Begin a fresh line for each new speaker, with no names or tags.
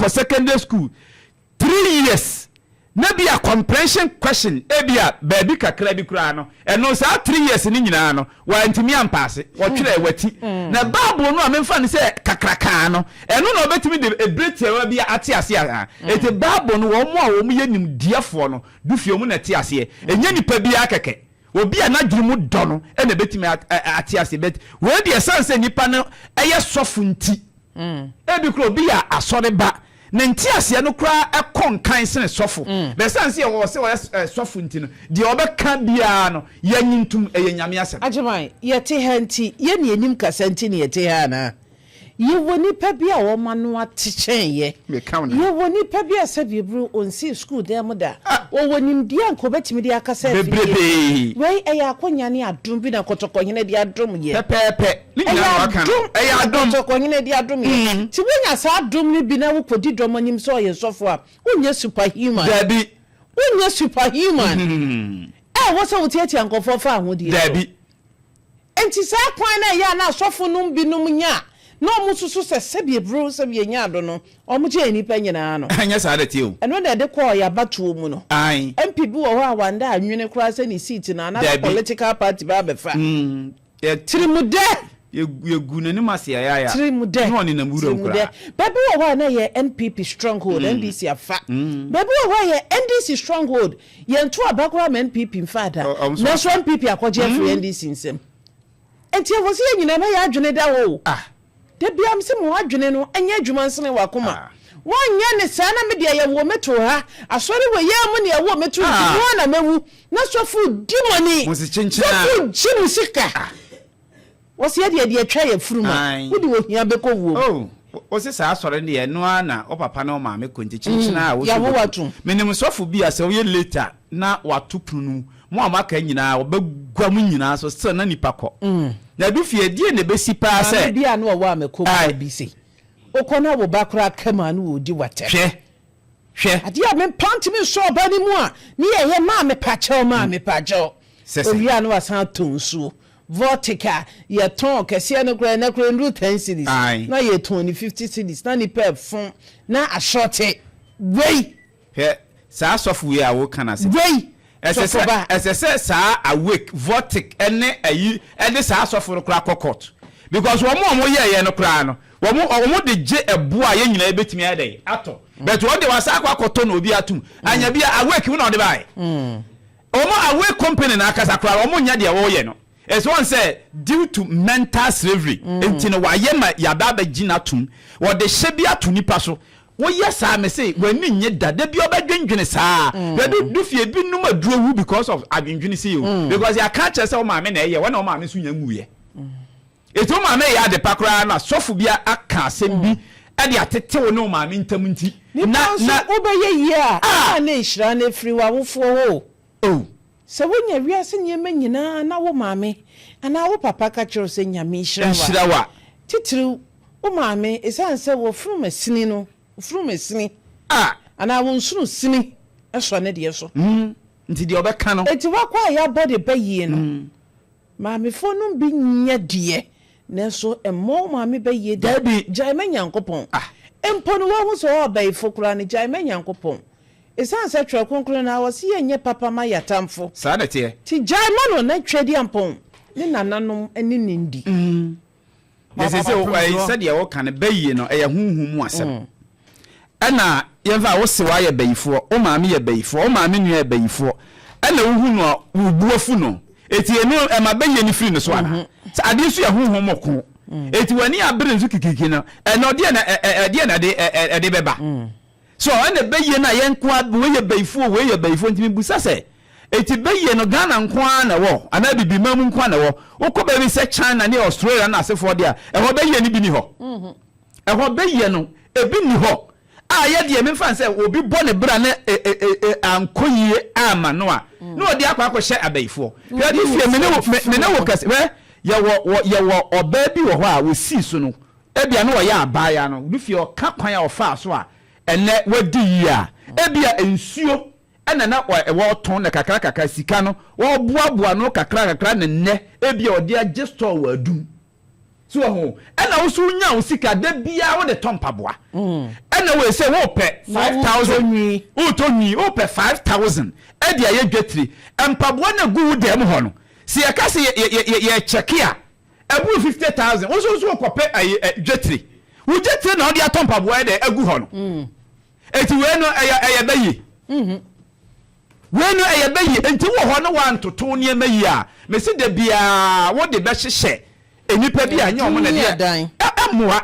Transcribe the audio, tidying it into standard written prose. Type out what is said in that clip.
secondary school 3 years na be a comprehension question ebia baby kakra bi kura no eno sa 3 years ni nyina no wa ntimi ampase wo twere wati na bible no amemfa ne se kakraka no eno na obetimi de ebretia bi ate ase a ete bible no wo mo a wo ye nim diafo no du fie mu na te ase enya nipa bi akeke obi a na dwumu do no e na betimi ate ase bet we de sense nipa no eye sofu nti ebi kro obi a asore ba na ntiase no kra ekon kan sene sofo be sanse wo se wo sofo nti no de obeka bia no yanyintum eyenyame asem ajeman
yete hanti ye ne enim kasanti ne yete ha na ye woni pa bia wo mano atechen ye woni pa bia sabibru onsi school dem da wo wonim dia nko betimi dia akasa
fi
we eya akonya ne adom bi na kotokohene dia adom ye
pepepe ni nyina waka no eya adom
kotokohene dia adom ye ti wonya sa adom ni bi na wo kodi dom anim so ye sofo a wonya superhuman
dabi
wonya superhuman wo se wo tiati ankofo fa ahodi
dabi
enti sa kwan na ya na sofo num bi num nya no mususu se sebie bro sebie nya do no omuche nipa nyina no
anya sa adati o
eno na de call ya batuo mu no
ai
MP bi wo ha wanda anwene kura se ni seat na na political party ba befa
ya
trimude
ye gunani masia ya
trimude
no ni na muro kura
baby wo ha na ye NPP stronghold NDC afa baby wo ha ye NDC stronghold ye nto abakura NPP mfada na so NPP akoje free NDC nsem enti wo se nyina ba ya adwene da wo de biam se mo adwene no anya adwuma nsene wakoma wonya ne sa na media ye wo meto ha asori we ye mu ne ye wo meto wo na mewu na sofu dimoni
mo se chinchina
sofu jimusika wo se ye de atwa ye furuma wo de wo hia beko wo
o se sa asori ne ye no na o papa na o ma me konti chinchina wo
ya wo watu
menim sofu bi ase wo ye later na watupunu mo amaka nyina obegwa mu nyina so se na nipa ko na du fie die ne besi pa se
bia no wo amako bi se okona wo bakra kama no odi wate hwe ade a me pant me so ba ni mu a ni ye ma me pacho owia no asan tonsuo vortica ye ton kese no kra na kra ndu 10 cities na ye 50 cities na ni pe fon na ashote wei
he sa software a wo kana se
wei
SSS sa awake vortic ene ayi ene sa asofo kra kokot because wo ye no kra no wo de je ebo a ye nyina ebetimi adai ato but wo de wasa akoto na obi atum anya bia awake wo na de bai awake company na akasa kra wo nya de wo ye no as one say due to mental slavery enti no wa ye ma ya baba gina tum wo de hye atu nipa so wo yes am say when nye dada bi obadwendwene saa du fie bi num aduro wu because of adwendwene say you because ya catch say o ma me na ye when o ma me so nya nguye eto ma me ya de pakra na sofu bia aka asem bi e de atete wo no ma me ntam nti
na obeye ye a na ehira na free wa wofo ho se wonya wiase nyema nyina na wo ma me ana wo papa ka kiro se nyame ehira wa titiri wo ma me esanse wo from asini no from esini ana wonsuru sini eso ne de so
nti de obeka no
enti wakwa ya body bayi no maame fonu bi nya de na so emo maame bayi da bi jaime nyankopon empo no wo so obai fokura ne jaime nyankopon esanse twa konkro na wose ye nye papa ma yatamfo
sa na tie
ti jaime no na twedi ampon ne nananom ani nindi
yesese o said ye wo kan bayi no e huhum asem ana yeva wo se wa ye bayifo o maame ye bayifo o maame nu ye bayifo ana wo hu no wo buafu no eti enu e ma baye ni free no so ana sa ade so ye huhum moko eti wani abere nzu kikiki no no de na de beba so ana baye na ye nko abo ye bayifo we ye bayifo ntimi busa se eti baye no Ghana nko ana wo ana bibi mamu nko ana wo ukoba bi se China ne Australia na asefo de a e ho baye ni bi ni ho e ho baye no ebi ni ho ye de me fan say obi bo ne bra na ankoyie ama no a no odi akwa hye abaifo ya di fie me ne wo kase ye wo oba bi wo ho a wo si so no ebia no wo ya abaya no du fie o ka kwan a ofa so a ene wadi yi a ebia ensuo ena na wo ton na kakra sika no wo boaboa no kakra ne ebia odi age store wa adum so ho ɛna wo so nya wo sika da bia wo de tompaboa ɛna we say wo pɛ 5000 wo to nwi wo pɛ 5000 ɛde aye dwetri empaboa na gu wo dem ho no si ye ka se ye check a ebu 50000 wo so ko pɛ aye dwetri wo dwetri na wo de atompaboa de agu ho no eti we no ɛyɛ bayi we no ɛyɛ bayi enti wo ho no wa ntoto ne mayi a me se da bia wo de bɛ hyehyɛ enipa bi anya omo na de amoa